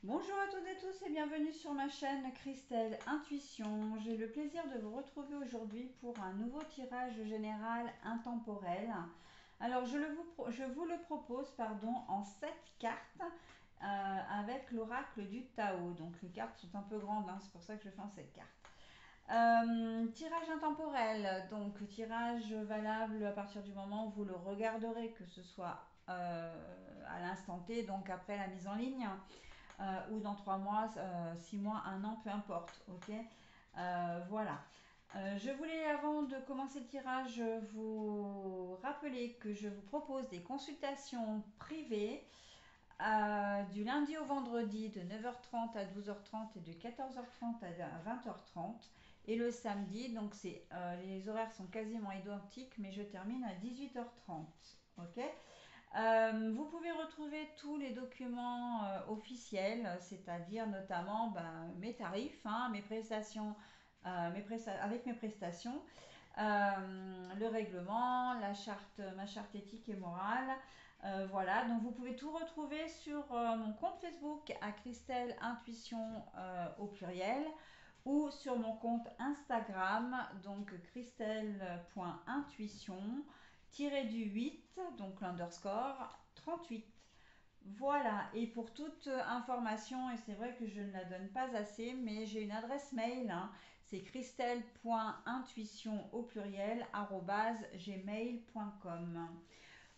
Bonjour à toutes et tous et bienvenue sur ma chaîne Christelle Intuition. J'ai le plaisir de vous retrouver aujourd'hui pour un nouveau tirage général intemporel. Alors je vous le propose en 7 cartes avec l'oracle du Tao. Donc les cartes sont un peu grandes, hein, c'est pour ça que je fais en 7 cartes. Tirage intemporel, donc tirage valable à partir du moment où vous le regarderez, que ce soit à l'instant T, donc après la mise en ligne ou dans 3 mois, 6 mois, un an, peu importe. Ok. Voilà. Je voulais, avant de commencer le tirage, vous rappeler que je vous propose des consultations privées du lundi au vendredi de 9h30 à 12h30 et de 14h30 à 20h30. Et le samedi, donc les horaires sont quasiment identiques, mais je termine à 18h30. Ok. Vous pouvez retrouver tous les documents officiels, c'est-à-dire notamment mes tarifs, hein, mes prestations, avec mes prestations, le règlement, ma charte éthique et morale. Voilà, donc vous pouvez tout retrouver sur mon compte Facebook à Christelle Intuition au pluriel ou sur mon compte Instagram, donc christelle.intuition du 8, donc l'underscore 38. Voilà, et pour toute information, et c'est vrai que je ne la donne pas assez, mais j'ai une adresse mail, hein, c'est christelle.intuition au pluriel @gmail.com.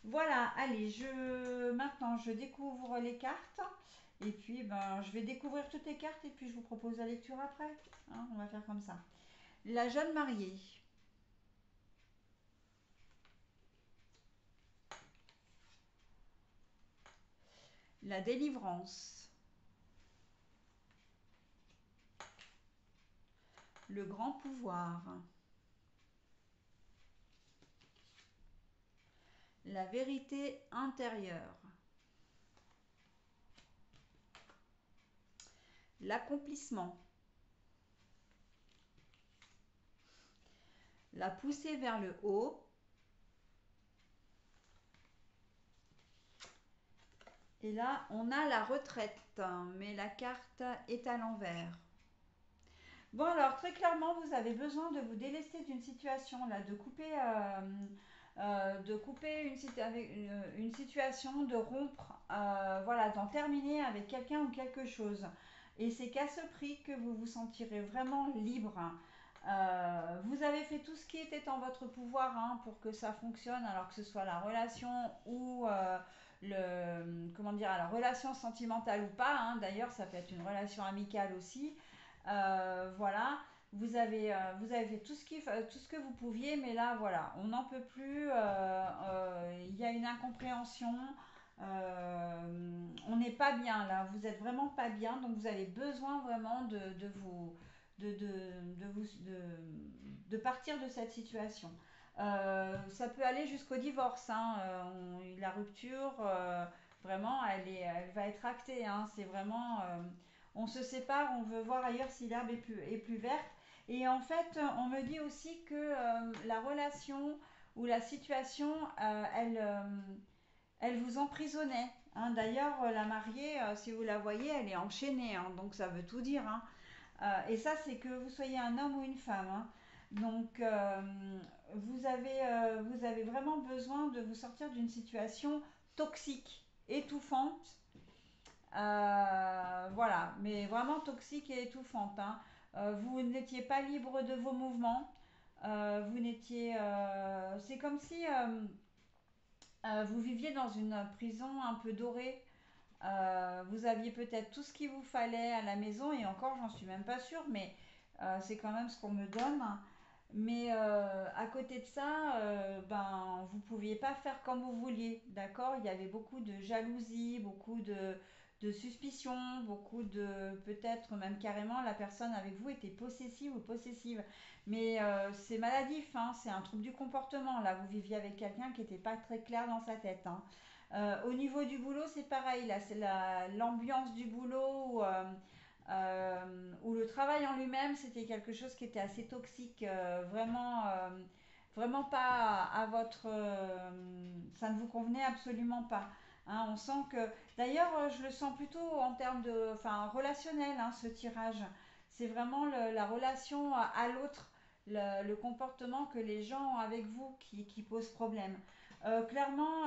Voilà, allez, maintenant je découvre les cartes, et puis je vais découvrir toutes les cartes, et puis je vous propose la lecture après. Hein, on va faire comme ça. La jeune mariée, la délivrance, le grand pouvoir, la vérité intérieure, l'accomplissement, la poussée vers le haut, et là on a la retraite, mais la carte est à l'envers. Bon, alors très clairement vous avez besoin de vous délester d'une situation là, de couper une situation, de rompre, voilà, d'en terminer avec quelqu'un ou quelque chose. Et c'est qu'à ce prix que vous vous sentirez vraiment libre. Vous avez fait tout ce qui était en votre pouvoir, hein, pour que ça fonctionne, alors que ce soit la relation ou comment dire, la relation sentimentale ou pas, hein. D'ailleurs, ça peut être une relation amicale aussi. Voilà. Vous avez fait tout ce que vous pouviez, mais là, voilà, on n'en peut plus. Il y a une incompréhension. On n'est pas bien là. Vous êtes vraiment pas bien, donc vous avez besoin vraiment de partir de cette situation. Ça peut aller jusqu'au divorce, hein. La rupture, vraiment, elle va être actée, hein. C'est vraiment, on se sépare, on veut voir ailleurs si l'herbe est plus verte. Et en fait, on me dit aussi que la relation ou la situation, elle vous emprisonnait, hein. D'ailleurs, la mariée, si vous la voyez, elle est enchaînée, hein, donc ça veut tout dire, hein. Et ça, c'est que vous soyez un homme ou une femme, hein. Donc, vous avez vraiment besoin de vous sortir d'une situation toxique, étouffante. Voilà, mais vraiment toxique et étouffante, hein. Vous n'étiez pas libre de vos mouvements. Vous n'étiez. C'est comme si vous viviez dans une prison un peu dorée. Vous aviez peut-être tout ce qu'il vous fallait à la maison, et encore, j'en suis même pas sûre, mais c'est quand même ce qu'on me donne. Mais à côté de ça, vous pouviez pas faire comme vous vouliez, d'accord? Il y avait beaucoup de jalousie, de suspicion, beaucoup de peut-être même carrément la personne avec vous était possessive ou possessive. Mais c'est maladif, hein, c'est un trouble du comportement. Là, vous viviez avec quelqu'un qui n'était pas très clair dans sa tête, hein. Au niveau du boulot, c'est pareil. Là, c'est l'ambiance du boulot où le travail en lui-même, c'était quelque chose qui était assez toxique, vraiment pas à votre. Ça ne vous convenait absolument pas. hein. On sent que, d'ailleurs, je le sens plutôt en termes de, enfin, relationnel, hein, ce tirage. C'est vraiment la relation à l'autre, le comportement que les gens ont avec vous qui pose problème. Clairement,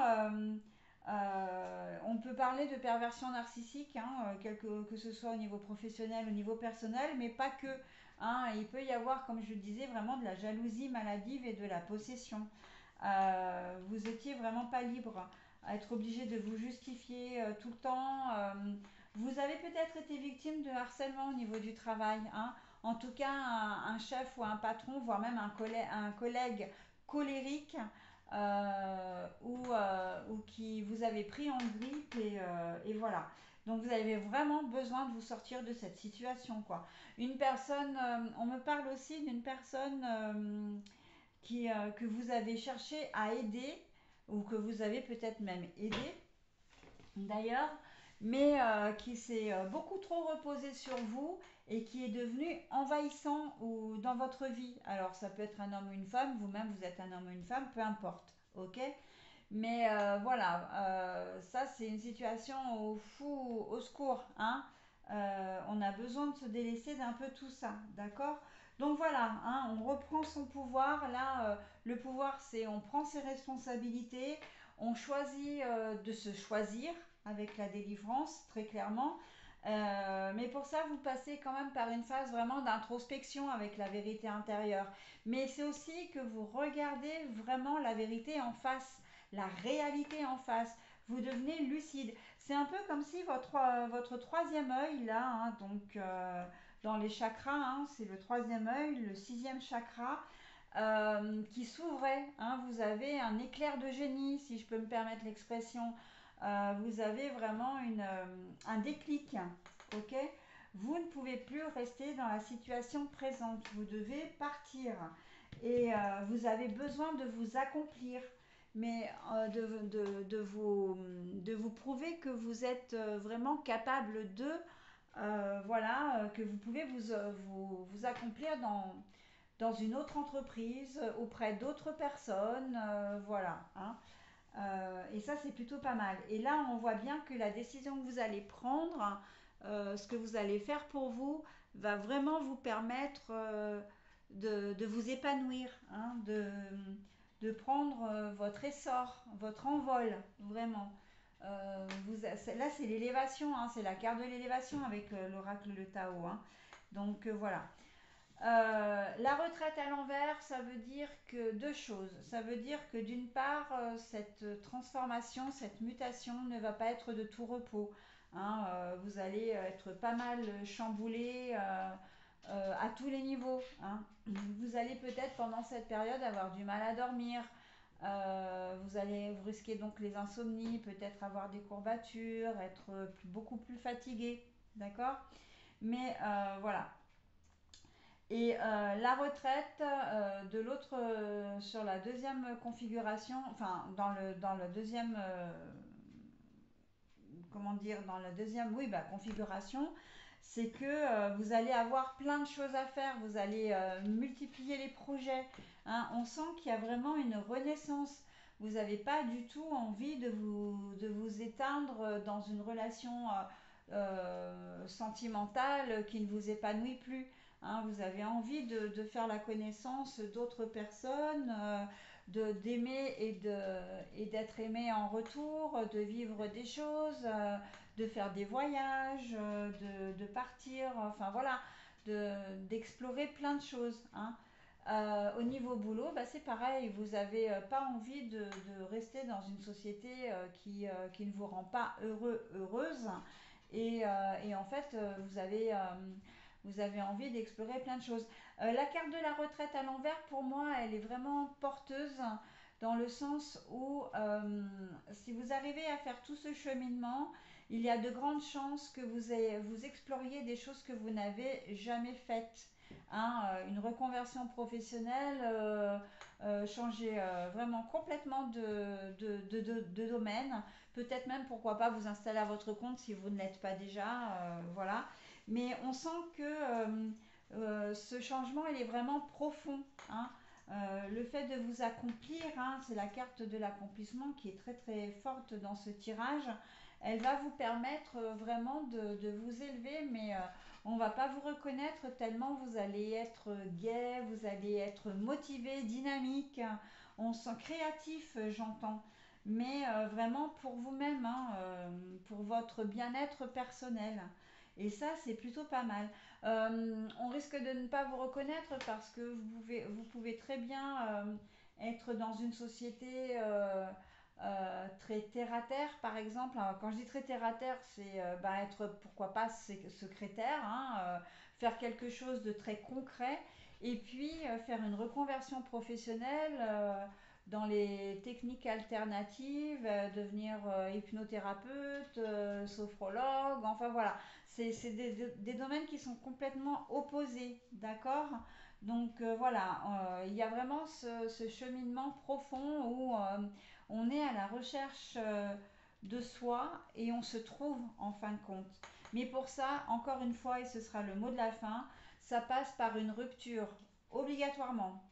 on peut parler de perversion narcissique, hein, que ce soit au niveau professionnel, au niveau personnel, mais pas que, hein. Il peut y avoir, comme je le disais, vraiment de la jalousie maladive et de la possession. Vous étiez vraiment pas libre, à être obligé de vous justifier tout le temps. Vous avez peut-être été victime de harcèlement au niveau du travail, hein. En tout cas, un chef ou un patron, voire même un collègue colérique, ou qui vous avez pris en grippe, et voilà. Donc vous avez vraiment besoin de vous sortir de cette situation, quoi. Une personne, on me parle aussi d'une personne que vous avez cherché à aider, ou que vous avez peut-être même aidé d'ailleurs, mais qui s'est beaucoup trop reposé sur vous et qui est devenu envahissant ou dans votre vie. Alors ça peut être un homme ou une femme, vous-même vous êtes un homme ou une femme, peu importe, ok. Mais voilà, ça c'est une situation au fou, au secours, hein. On a besoin de se délaisser d'un peu tout ça, d'accord. Donc voilà, hein, on reprend son pouvoir. Là, le pouvoir, c'est on prend ses responsabilités, on choisit de se choisir avec la délivrance, très clairement. Mais pour ça, vous passez quand même par une phase vraiment d'introspection avec la vérité intérieure. Mais c'est aussi que vous regardez vraiment la vérité en face, la réalité en face. Vous devenez lucide. C'est un peu comme si votre troisième œil, là, hein, donc dans les chakras, hein, c'est le troisième œil, le sixième chakra, qui s'ouvrait, hein. Vous avez un éclair de génie, si je peux me permettre l'expression. Vous avez vraiment un déclic, ok. Vous ne pouvez plus rester dans la situation présente, vous devez partir, et vous avez besoin de vous accomplir, mais de vous prouver que vous êtes vraiment capable de, voilà, que vous pouvez vous accomplir dans une autre entreprise, auprès d'autres personnes, voilà, hein. Et ça, c'est plutôt pas mal. Et là, on voit bien que la décision que vous allez prendre, ce que vous allez faire pour vous, va vraiment vous permettre de vous épanouir, hein, de prendre votre essor, votre envol, vraiment. Là, c'est l'élévation, hein, c'est la carte de l'élévation avec l'oracle le Tao, hein. Donc voilà. La retraite à l'envers, ça veut dire que deux choses. Ça veut dire que d'une part, cette transformation, cette mutation ne va pas être de tout repos, hein. Vous allez être pas mal chamboulé à tous les niveaux, hein. Vous allez peut-être pendant cette période avoir du mal à dormir. Vous risquez donc les insomnies, peut-être avoir des courbatures, être beaucoup plus fatigué, d'accord. Mais voilà. Et la retraite, de l'autre, sur la deuxième configuration, enfin dans le deuxième, comment dire, dans la deuxième, oui, bah, configuration, c'est que vous allez avoir plein de choses à faire, vous allez multiplier les projets, hein. On sent qu'il y a vraiment une renaissance. Vous n'avez pas du tout envie de vous éteindre dans une relation sentimentale qui ne vous épanouit plus, hein. Vous avez envie de faire la connaissance d'autres personnes, d'aimer et d'être aimé en retour, de vivre des choses, de faire des voyages, de partir, enfin voilà, d'explorer plein de choses, hein. Au niveau boulot, bah, c'est pareil, vous n'avez pas envie de rester dans une société qui ne vous rend pas heureuse, et en fait, vous avez envie d'explorer plein de choses. La carte de la retraite à l'envers, pour moi, elle est vraiment porteuse, dans le sens où si vous arrivez à faire tout ce cheminement, il y a de grandes chances que vous exploriez des choses que vous n'avez jamais faites, hein. Une reconversion professionnelle, changer vraiment complètement de domaine, peut-être même pourquoi pas vous installer à votre compte si vous ne l'êtes pas déjà, voilà. Mais on sent que ce changement, il est vraiment profond, hein. Le fait de vous accomplir, hein, c'est la carte de l'accomplissement qui est très très forte dans ce tirage. Elle va vous permettre vraiment de vous élever, mais on ne va pas vous reconnaître tellement vous allez être gai, vous allez être motivé, dynamique. On sent créatif, j'entends, mais vraiment pour vous-même, hein, pour votre bien-être personnel. Et ça, c'est plutôt pas mal. On risque de ne pas vous reconnaître parce que vous pouvez très bien être dans une société très terre à terre, par exemple. Alors, quand je dis très terre à terre, c'est bah, être, pourquoi pas, secrétaire, hein, faire quelque chose de très concret et puis faire une reconversion professionnelle dans les techniques alternatives, devenir hypnothérapeute, sophrologue, enfin voilà. C'est des domaines qui sont complètement opposés, d'accord? Donc voilà, il y a vraiment ce cheminement profond où on est à la recherche de soi et on se trouve en fin de compte. Mais pour ça, encore une fois, et ce sera le mot de la fin, ça passe par une rupture, obligatoirement.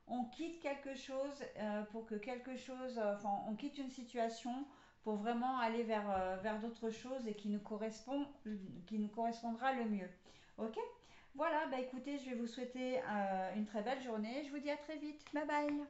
On quitte quelque chose pour que quelque chose, enfin, on quitte une situation pour vraiment aller vers d'autres choses et qui nous correspondra le mieux. Ok? Voilà, bah écoutez, je vais vous souhaiter une très belle journée. Je vous dis à très vite. Bye bye.